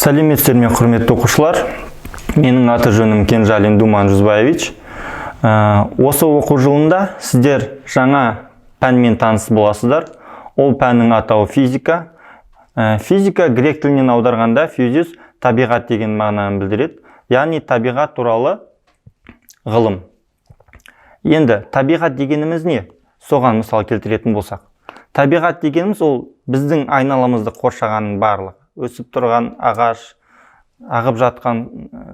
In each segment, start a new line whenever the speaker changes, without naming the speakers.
Сәлеметсіздер ме, құрметті оқушылар. Менің аты жөнім Кенжалин Думан Жүзбаевич. Осы оқу жылында сіздер жаңа пәнмен таныс боласыздар. Ол пәннің атауы физика. Физика грек тілінен аударғанда физис табиғат деген мағынаны білдіреді. Яғни табиғат туралы ғылым. Енді табиғат дегеніміз не? Соған мысал келтіретін болсақ. Табиғат дегеніміз ол біздің айналамызды қоршағанның барлығы. Өсіп тұрған ағаш, ағып жатқан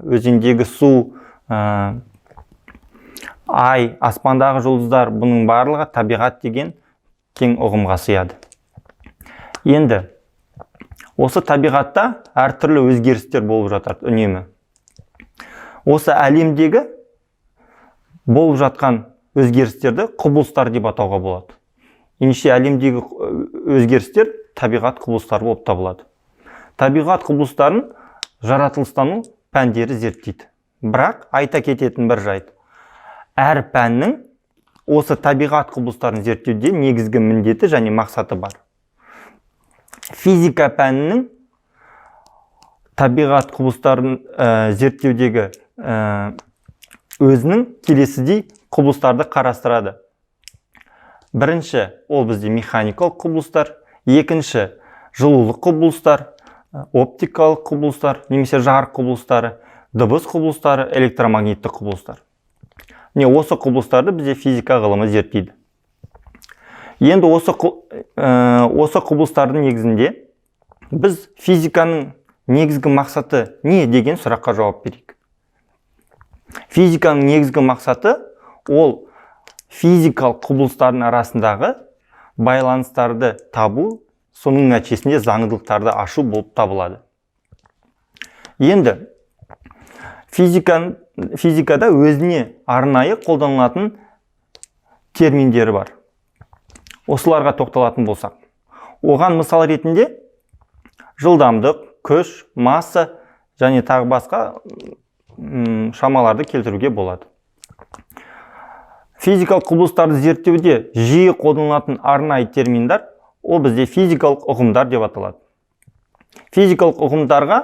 өзендегі су, ай, аспандағы жұлдыздар, бұның барлығы табиғат деген кең ұғымға сыяды. Енді осы табиғатта әртүрлі өзгерістер болып жатады үнемі. Осы әлемдегі болып жатқан өзгерістерді құбылыстар деп атауға болады. Ендеше әлемдегі өзгерістер табиғат құбылыстары болып табылады. Табиғат құбылыстарын жаратылыстану пәндері зерттейді. Бірақ айта кететін бір жайт. Әр пәннің осы табиғат құбылыстарын зерттеуде негізгі міндеті және мақсаты бар. Физика пәнінің табиғат құбылыстарын зерттеудегі өзінің келесідей құбылыстарды қарастырады. Бірінші, ол бізде механикалық құбылыстар, екінші, жылулық құбылыстар, оптикалық құбылыстар, немесе жарық құбылыстары, дыбыс құбылыстары, электромагниттік құбылыстар. Осы құбылыстарды бізде физика ғылымы зерттейді. Енді осы құбылыстардың негізінде біз физиканың негізгі мақсаты не деген сұраққа жауап берейік. Физиканың негізгі мақсаты ол физикалық құбылыстардың арасындағы байланыстарды табу, соның нәтижесінде заңдылықтарды ашу болып табылады. Енді физикада өзіне арнайы қолданылатын терминдері бар. Осыларға тоқталатын болсақ. Оған мысал ретінде жылдамдық, күш, масса және тағы басқа шамаларды келтіруге болады. Физикалық құбылыстарды зерттеуде жиі қолданылатын арнайы терминдар ол бізде физикалық ұғымдар деп аталады. Физикалық ұғымдарға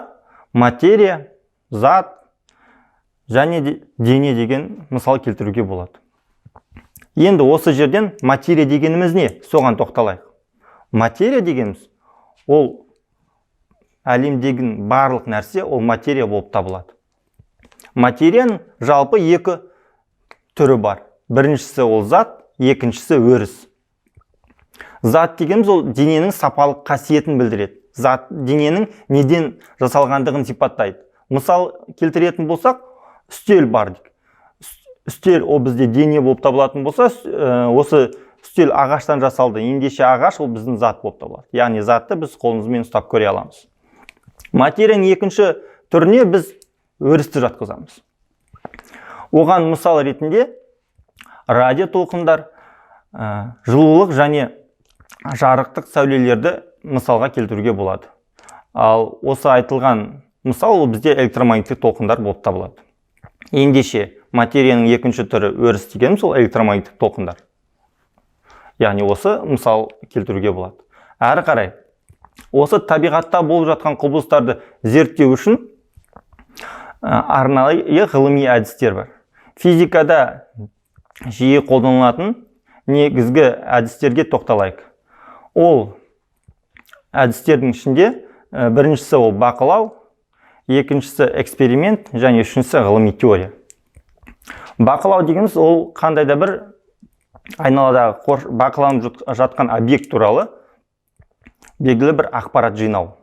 материя, зат және дене деген мысал келтіруге болады. Енді осы жерден материя дегеніміз не? Соған тоқталайық. Материя дегеніміз ол әлемдегі барлық нәрсе ол материя болып табылады. Материяның жалпы екі түрі бар. Біріншісі ол зат, екіншісі өріс. Зат дегеніміз ол дененің сапалық қасиетін білдіреді. Зат дененің неден жасалғандығын сипаттайды. Мысал келтіретін болсақ, үстел бар дейік. Үстел ол бізде дене болып табылатын болса, осы үстел ағаштан жасалды. Ендеше ағаш ол біздің зат болып табылады. Яғни затты біз қолымызбен ұстап көре аламыз. Материяның екінші түріне біз өрісті жатқызамыз. Оған мысал ретінде радио толқындар, жылулық және жарықтық сәулелерді мысалға келтіруге болады. Ал осы айтылған мысал ол бізде электромагниттік толқындар болып табылады. Ендеше материяның екінші түрі өріс дегеніміз ол электромагниттік толқындар. Яғни осы мысал келтіруге болады. Әрі қарай, осы табиғатта болып жатқан құбылыстарды зерттеу үшін арнайы ғылыми әдістер бар. Физикада жиі қолданылатын негізгі әдістерге тоқталайық. Ол әдістердің ішінде біріншісі ол бақылау, екіншісі эксперимент және үшіншісі ғылыми теория. Бақылау дегеніміз ол қандай да бір айналадағы бақыланып жатқан объект туралы белгілі бір ақпарат жинау.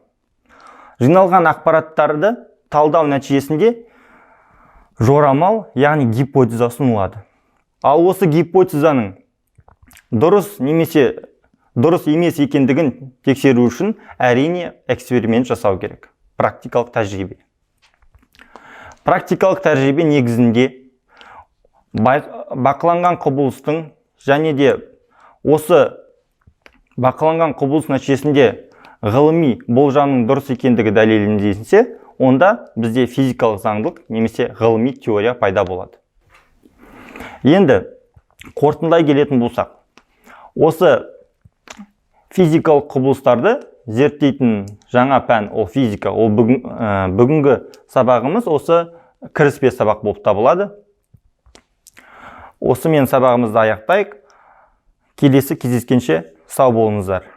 Жиналған ақпараттарды талдау нәтижесінде жорамал, яғни гипотеза ұсынылады. Ал осы гипотезаның дұрыс немесе дұрыс емес екендігін тексеру үшін әрине эксперимент жасау керек. Практикалық тәжірибе. Практикалық тәжірибе негізінде бақыланған құбылыстың және де осы бақыланған құбылыс нәтижесінде ғылыми болжамның дұрыс екендігі дәлелденсе, онда бізде физикалық заңдылық немесе ғылыми теория пайда болады. Енді қорытындылай келетін болсақ, осы физикалық құбылыстарды зерттейтін жаңа пән ол физика. Ол бүгінгі сабағымыз осы кіріспе сабақ болып табылады. Осымен сабағымызды аяқтайық. Келесі кездескенше сау болыңыздар.